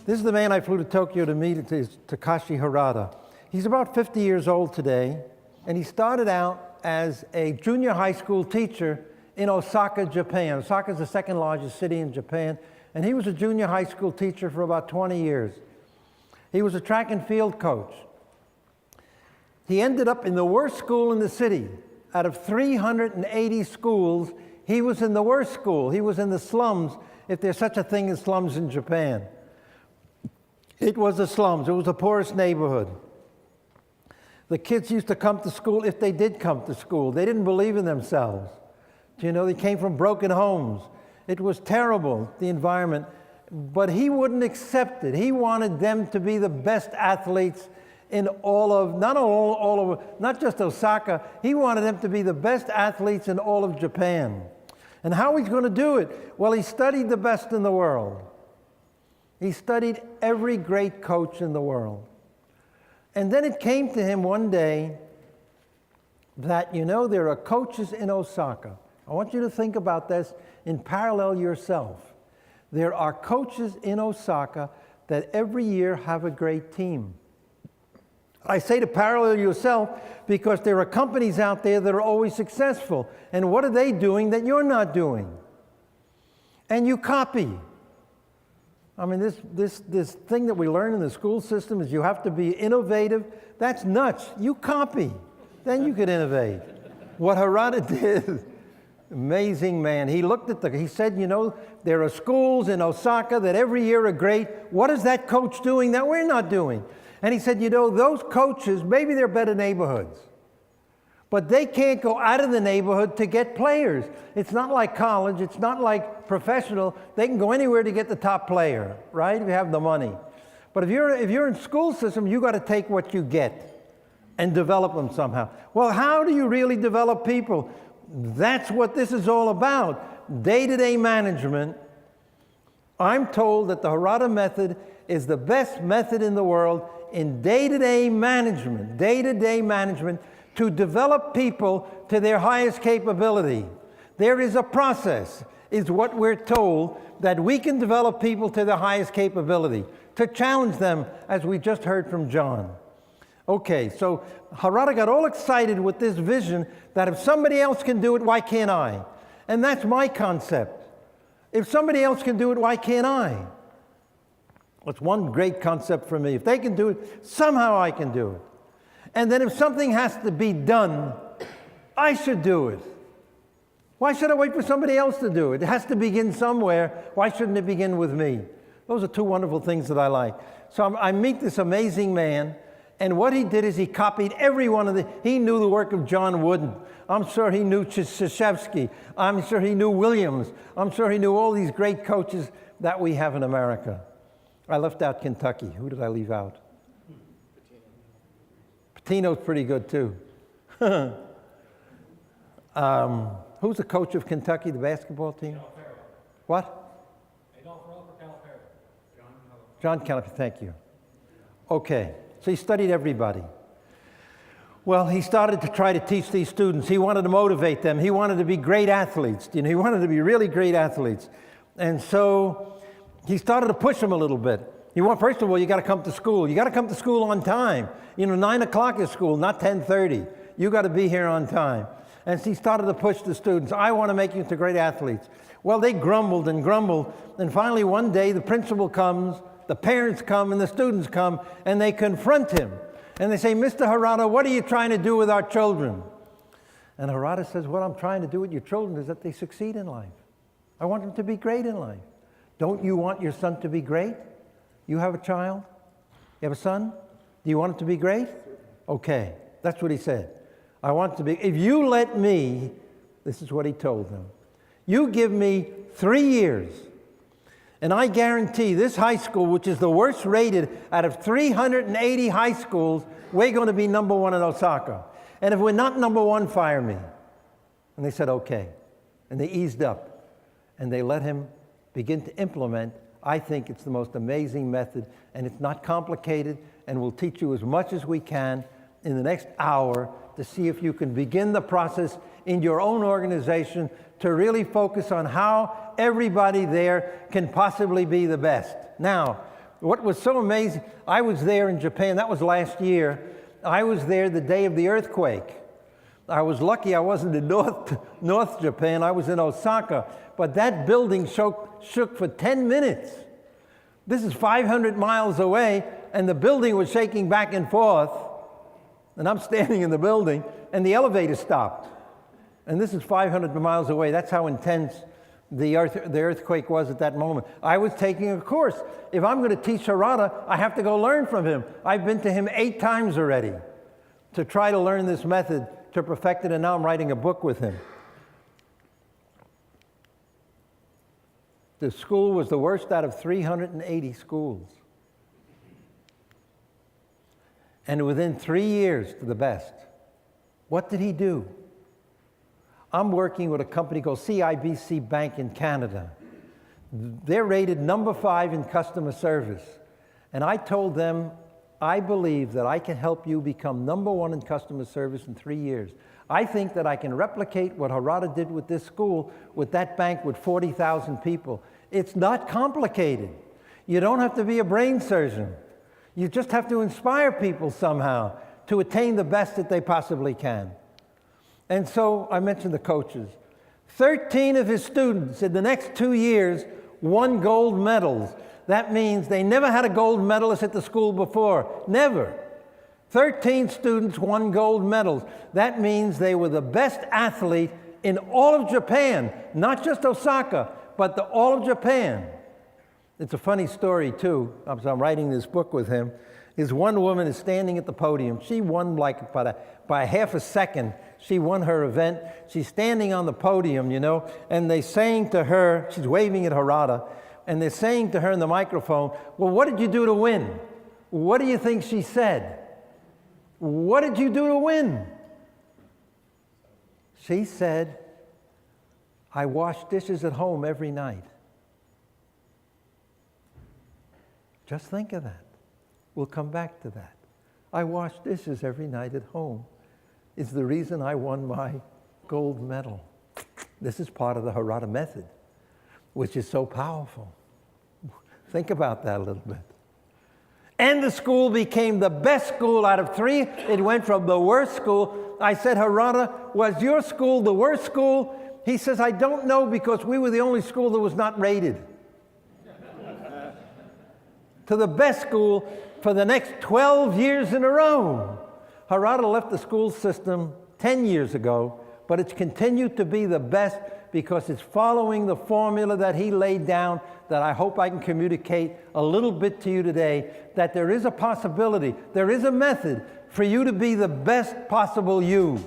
This is the man I flew to Tokyo to meet. It's Takashi Harada. He's about 50 years old today, and he started out as a junior high school teacher in Osaka, Japan. Osaka is the second largest city in Japan, and he was a junior high school teacher for about 20 years. He was a track and field coach. He ended up in the worst school in the city. Out of 380 schools, he was in the worst school. He was in the slums, if there's such a thing as slums in Japan. It was the slums. It was the poorest neighborhood. The kids used to come to school, if they did come to school. They didn't believe in themselves. You know, they came from broken homes. It was terrible, the environment. But he wouldn't accept it. He wanted them to be the best athletes in all of, not just Osaka, he wanted them to be the best athletes in all of Japan. And how he's going to do it? Well, he studied the best in the world. He studied every great coach in the world. And then it came to him one day that, you know, there are coaches in Osaka. I want you to think about this in parallel yourself. There are coaches in Osaka that every year have a great team. I say to parallel yourself because there are companies out there that are always successful. And what are they doing that you're not doing? And you copy. I mean, this thing that we learn in the school system is you have to be innovative. That's nuts. You copy. Then you could innovate. What Harada did, amazing man. He looked at he said, you know, there are schools in Osaka that every year are great. What is that coach doing that we're not doing? And he said, you know, those coaches, maybe they're better neighborhoods, but they can't go out of the neighborhood to get players. It's not like college. It's not like professional. They can go anywhere to get the top player, right, if you have the money. But if you're in school system, you got to take what you get and develop them somehow. Well, how do you really develop people? That's what this is all about, day-to-day management. I'm told that the Harada method is the best method in the world in day-to-day management, to develop people to their highest capability. There is a process, is what we're told, that we can develop people to their highest capability, to challenge them, as we just heard from John. Okay, so Harada got all excited with this vision that if somebody else can do it, why can't I? And that's my concept. If somebody else can do it, why can't I? It's one great concept for me. If they can do it, somehow I can do it. And then if something has to be done, I should do it. Why should I wait for somebody else to do it? It has to begin somewhere. Why shouldn't it begin with me? Those are two wonderful things that I like. So I meet this amazing man, and what he did is he copied every one of he knew the work of John Wooden. I'm sure he knew Krzyzewski. I'm sure he knew Williams. I'm sure he knew all these great coaches that we have in America. I left out Kentucky. Who did I leave out? Pitino's pretty good too. Who's the coach of Kentucky, the basketball team? What? John Calipari, thank you. Okay, so he studied everybody. Well, he started to try to teach these students. He wanted to motivate them. He wanted to be great athletes. You know, he wanted to be really great athletes. And so he started to push them a little bit. First of all, you got to come to school. You got to come to school on time. You know, 9 o'clock is school, not 10:30. You got to be here on time. And he started to push the students. I want to make you into great athletes. Well, they grumbled and grumbled. And finally, one day, the principal comes, the parents come, and the students come, and they confront him. And they say, Mr. Harada, what are you trying to do with our children? And Harada says, what I'm trying to do with your children is that they succeed in life. I want them to be great in life. Don't you want your son to be great? You have a child? You have a son? Do you want him to be great? Okay, that's what he said. I want to be, if you let me, this is what he told them, you give me 3 years, and I guarantee this high school, which is the worst rated out of 380 high schools, we're going to be #1 in Osaka. And if we're not #1, fire me. And they said, okay. And they eased up, and they let him begin to implement. I think it's the most amazing method, and it's not complicated, and we'll teach you as much as we can in the next hour to see if you can begin the process in your own organization to really focus on how everybody there can possibly be the best. Now, What was so amazing, I was there in Japan, that was last year. I was there the day of the earthquake. I was lucky I wasn't in North Japan, I was in Osaka. But that building shook for 10 minutes. This is 500 miles away, and the building was shaking back and forth. And I'm standing in the building, and the elevator stopped. And this is 500 miles away. That's how intense the earthquake was at that moment. I was taking a course. If I'm going to teach Harada, I have to go learn from him. I've been to him 8 times already to try to learn this method, to perfect it, and now I'm writing a book with him. The school was the worst out of 380 schools. And within 3 years, to the best. What did he do? I'm working with a company called CIBC Bank in Canada. They're rated number 5 in customer service. And I told them, I believe that I can help you become number 1 in customer service in 3 years. I think that I can replicate what Harada did with this school, with that bank with 40,000 people. It's not complicated. You don't have to be a brain surgeon. You just have to inspire people somehow to attain the best that they possibly can. And so I mentioned the coaches. 13 of his students in the next 2 years won gold medals. That means they never had a gold medalist at the school before. Never. 13 students won gold medals. That means they were the best athlete in all of Japan, not just Osaka, but all of Japan. It's a funny story, too, as I'm writing this book with him, is one woman is standing at the podium. She won like by half a second. She won her event. She's standing on the podium, you know, and they're saying to her, she's waving at Harada, and they're saying to her in the microphone, well, what did you do to win? What do you think she said? What did you do to win? She said, I wash dishes at home every night. Just think of that. We'll come back to that. I wash dishes every night at home. It's the reason I won my gold medal. This is part of the Harada method, which is so powerful. Think about that a little bit. And the school became the best school out of 3. It went from the worst school. I said, Harada, was your school the worst school? He says, I don't know, because we were the only school that was not rated. To the best school for the next 12 years in a row. Harada left the school system 10 years ago, but it's continued to be the best because it's following the formula that he laid down, that I hope I can communicate a little bit to you today, that there is a possibility, there is a method for you to be the best possible you.